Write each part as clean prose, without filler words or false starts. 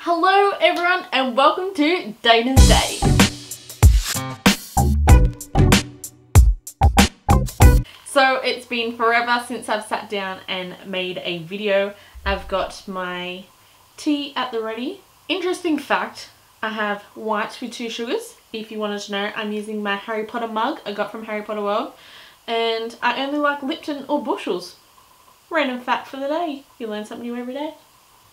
Hello everyone and welcome to Dayna's Day. So it's been forever since I've sat down and made a video. I've got my tea at the ready. Interesting fact, I have white with 2 sugars. If you wanted to know, I'm using my Harry Potter mug I got from Harry Potter World. And I only like Lipton or Bushels. Random fact for the day. You learn something new every day.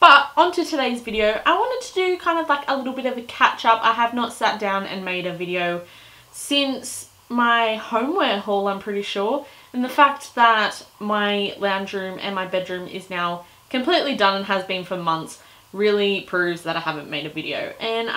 But onto today's video, I wanted to do kind of like a little bit of a catch up. I have not sat down and made a video since my homeware haul, I'm pretty sure. And the fact that my lounge room and my bedroom is now completely done and has been for months really proves that I haven't made a video. And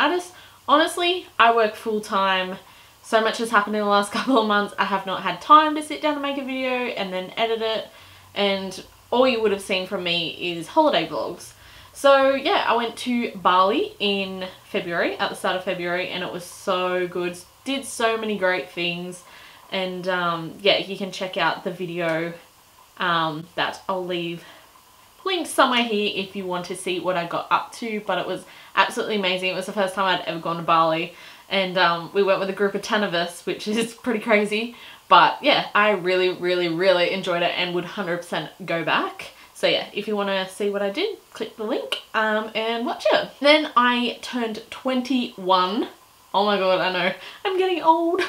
honestly, I work full time. So much has happened in the last couple of months. I have not had time to sit down and make a video and then edit it. And all you would have seen from me is holiday vlogs. So yeah, I went to Bali in February, at the start of February, and it was so good. Did so many great things. And yeah, you can check out the video that I'll leave linked somewhere here if you want to see what I got up to. But it was absolutely amazing. It was the first time I'd ever gone to Bali. And we went with a group of 10 of us, which is pretty crazy. But yeah, I really enjoyed it and would 100% go back. So yeah, if you want to see what I did, click the link and watch it. Then I turned 21. Oh my god, I know, I'm getting old.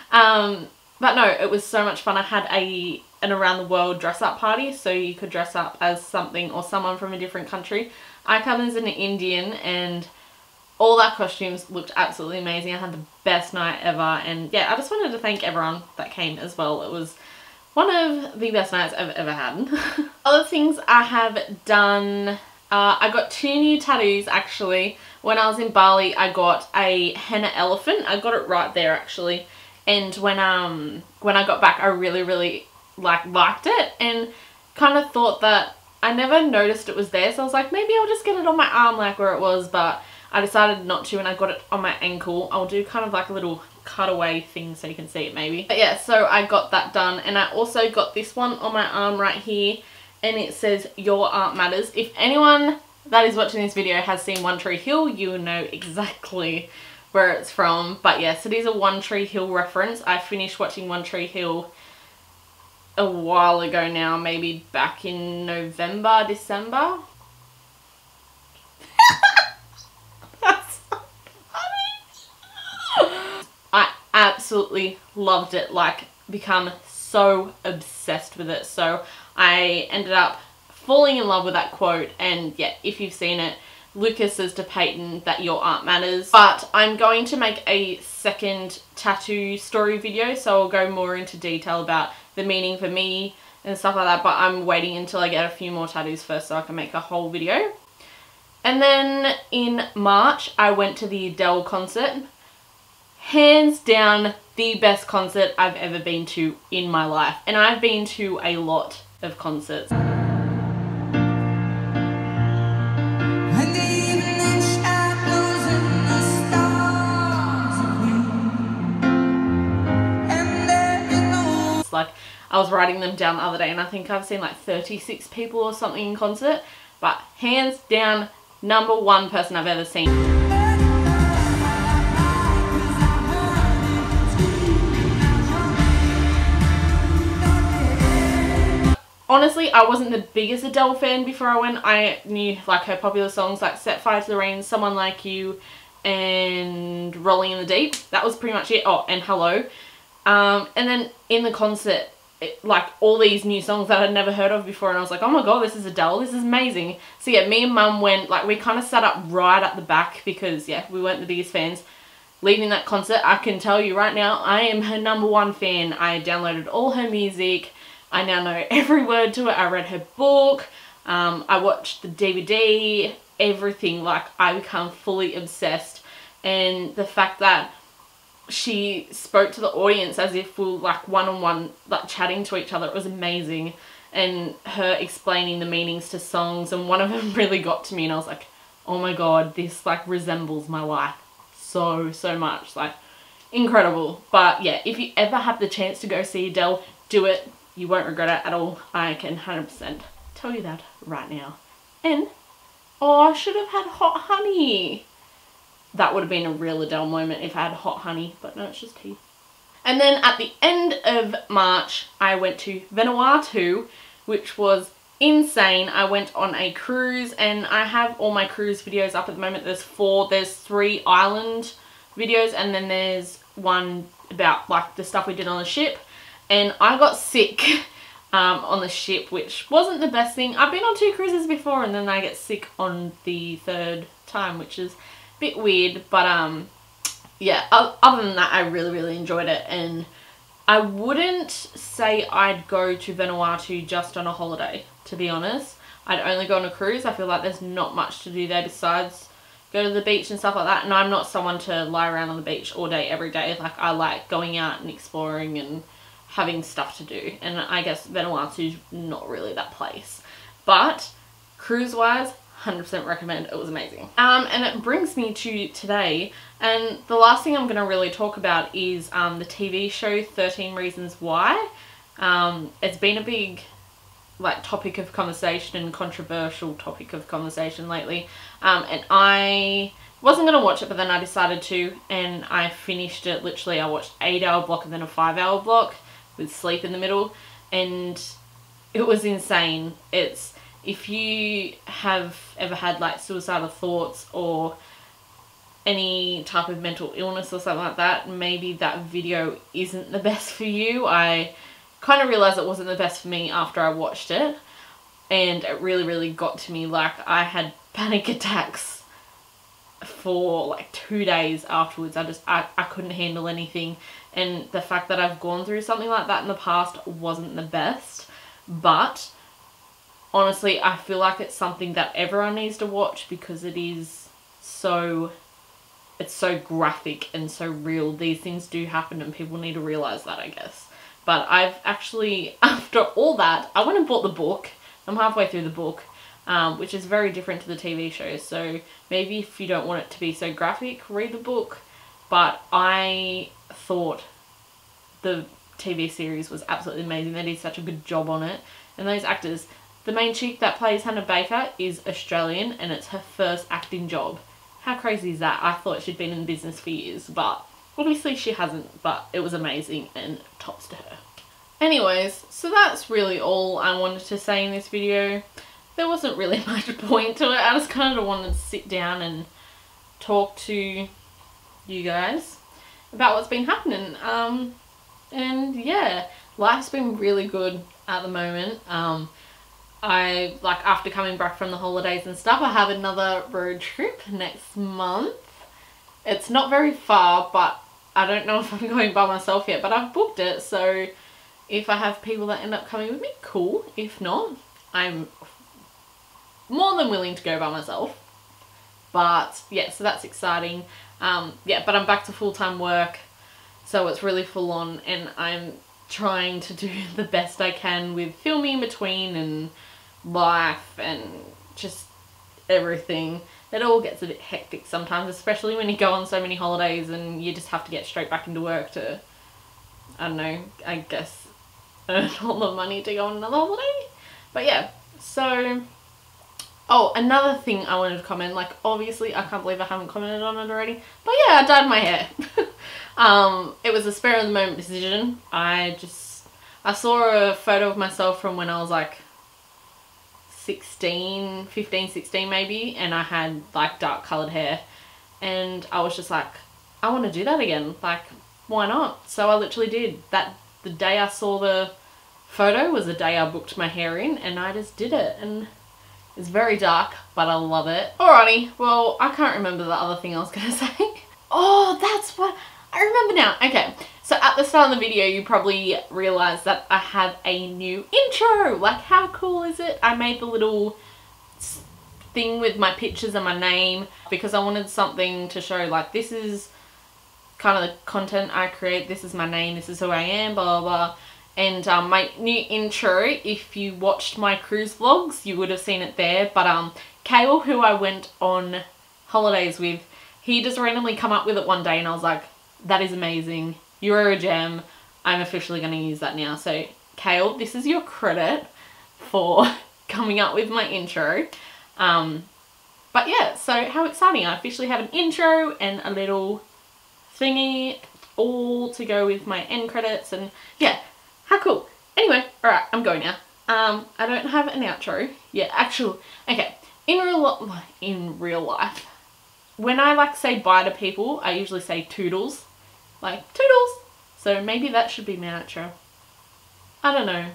But no, it was so much fun. I had an around the world dress up party, so you could dress up as something or someone from a different country. I come as an Indian and all our costumes looked absolutely amazing. I had the best night ever, and yeah, I just wanted to thank everyone that came as well. It was one of the best nights I've ever had. Other things I have done, I got 2 new tattoos actually. When I was in Bali, I got a henna elephant. I got it right there actually. And when I got back, I really liked it and kind of thought that I never noticed it was there. So I was like, maybe I'll just get it on my arm like where it was, but I decided not to, and I got it on my ankle. I'll do kind of like a little cutaway thing so you can see it maybe. But yeah, so I got that done, and I also got this one on my arm right here, and it says "Your Art Matters." If anyone that is watching this video has seen One Tree Hill, you will know exactly where it's from. But yes, it is a One Tree Hill reference. I finished watching One Tree Hill a while ago now, maybe back in November, December. Absolutely loved it, like become so obsessed with it. So I ended up falling in love with that quote, and yeah, if you've seen it, Lucas says to Peyton that your art matters. But I'm going to make a second tattoo story video, so I'll go more into detail about the meaning for me and stuff like that, but I'm waiting until I get a few more tattoos first so I can make a whole video. And then in March I went to the Adele concert. Hands down the best concert I've ever been to in my life, and I've been to a lot of concerts. Like, I was writing them down the other day and I think I've seen like 36 people or something in concert, but hands down #1 person I've ever seen. Honestly, I wasn't the biggest Adele fan before I went. I knew like her popular songs like Set Fire to the Rain, Someone Like You, and Rolling in the Deep. That was pretty much it. Oh, and Hello. And then in the concert, like all these new songs that I'd never heard of before, and I was like, oh my god, this is Adele, this is amazing. So yeah, me and Mum went, like we kind of sat up right at the back because yeah, we weren't the biggest fans. Leaving that concert, I can tell you right now, I am her #1 fan. I downloaded all her music. I now know every word to it. I read her book. I watched the DVD, everything. Like, I become fully obsessed. And the fact that she spoke to the audience as if we were like one-on-one, like chatting to each other, it was amazing. And her explaining the meanings to songs, and one of them really got to me, and I was like, oh my god, this like resembles my life so much. Like, incredible. But yeah, if you ever have the chance to go see Adele, do it. You won't regret it at all. I can 100% tell you that right now. And Oh, I should have had hot honey. That would have been a real Adele moment if I had hot honey, but no, it's just tea. And then at the end of March, I went to Vanuatu, which was insane. I went on a cruise, and I have all my cruise videos up at the moment. There's 3 island videos, and then there's one about like the stuff we did on the ship. And I got sick on the ship, which wasn't the best thing. I've been on 2 cruises before, and then I get sick on the 3rd time, which is a bit weird, but yeah, other than that, I really enjoyed it, and I wouldn't say I'd go to Vanuatu just on a holiday, to be honest. I'd only go on a cruise. I feel like there's not much to do there besides go to the beach and stuff like that, and I'm not someone to lie around on the beach all day, every day. Like, I like going out and exploring and having stuff to do, and I guess Vanuatu's not really that place. But cruise-wise, 100% recommend. It was amazing. And it brings me to today, and the last thing I'm going to really talk about is the TV show 13 Reasons Why. It's been a big like topic of conversation and controversial topic of conversation lately, and I wasn't going to watch it, but then I decided to, and I finished it. Literally, I watched 8-hour block and then a 5-hour block with sleep in the middle, and it was insane. It's, if you have ever had like suicidal thoughts or any type of mental illness or something like that, maybe that video isn't the best for you. I kind of realized it wasn't the best for me after I watched it, and it really got to me. Like, I had panic attacks for like 2 days afterwards. I couldn't handle anything, and the fact that I've gone through something like that in the past wasn't the best, but honestly, I feel like it's something that everyone needs to watch because it's so graphic and so real. These things do happen, and people need to realize that, I guess. But I've actually, after all that, I went and bought the book. I'm halfway through the book, which is very different to the TV show. So maybe if you don't want it to be so graphic, read the book. But I thought the TV series was absolutely amazing. They did such a good job on it. And those actors, the main chick that plays Hannah Baker is Australian, and it's her first acting job. How crazy is that? I thought she'd been in business for years, but obviously she hasn't, but it was amazing, and tops to her. Anyways, so that's really all I wanted to say in this video. There wasn't really much point to it. I just kind of wanted to sit down and talk to you guys about what's been happening. And yeah, life's been really good at the moment. After coming back from the holidays and stuff, I have another road trip next month. It's not very far, but I don't know if I'm going by myself yet, but I've booked it, so if I have people that end up coming with me, cool. If not, I'm more than willing to go by myself. But yeah, so that's exciting. Yeah, but I'm back to full-time work, so it's really full on, and I'm trying to do the best I can with filming in between and life and just everything. It all gets a bit hectic sometimes, especially when you go on so many holidays and you just have to get straight back into work to, I don't know, I guess earn all the money to go on another holiday. But yeah, so, oh, another thing I wanted to comment, like, obviously I can't believe I haven't commented on it already, but yeah, I dyed my hair. It was a spur of the moment decision. I saw a photo of myself from when I was like 15, 16 maybe, and I had like dark coloured hair, and I was just like, I want to do that again, like, why not? So I literally did that. The day I saw the photo was the day I booked my hair in, and I just did it, and it's very dark, but I love it. Alrighty, well, I can't remember the other thing I was gonna say. Oh, that's what I remember now. Okay, so at the start of the video, you probably realized that I have a new intro. Like, how cool is it? I made the little thing with my pictures and my name because I wanted something to show, like, this is kind of the content I create, this is my name, this is who I am, blah, blah, blah. And my new intro, if you watched my cruise vlogs, you would have seen it there. But Kale, who I went on holidays with, he just randomly come up with it one day, and I was like, that is amazing. You're a gem. I'm officially going to use that now. So Kale, this is your credit for coming up with my intro. But yeah, so how exciting. I officially have an intro and a little thingy all to go with my end credits, and yeah, how cool. Anyway, alright, I'm going now. I don't have an outro. Yeah, actual, okay, in real life, when I like say bye to people, I usually say toodles. Like, toodles! So maybe that should be my outro. I don't know.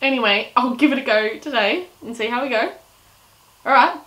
Anyway, I'll give it a go today and see how we go. Alright,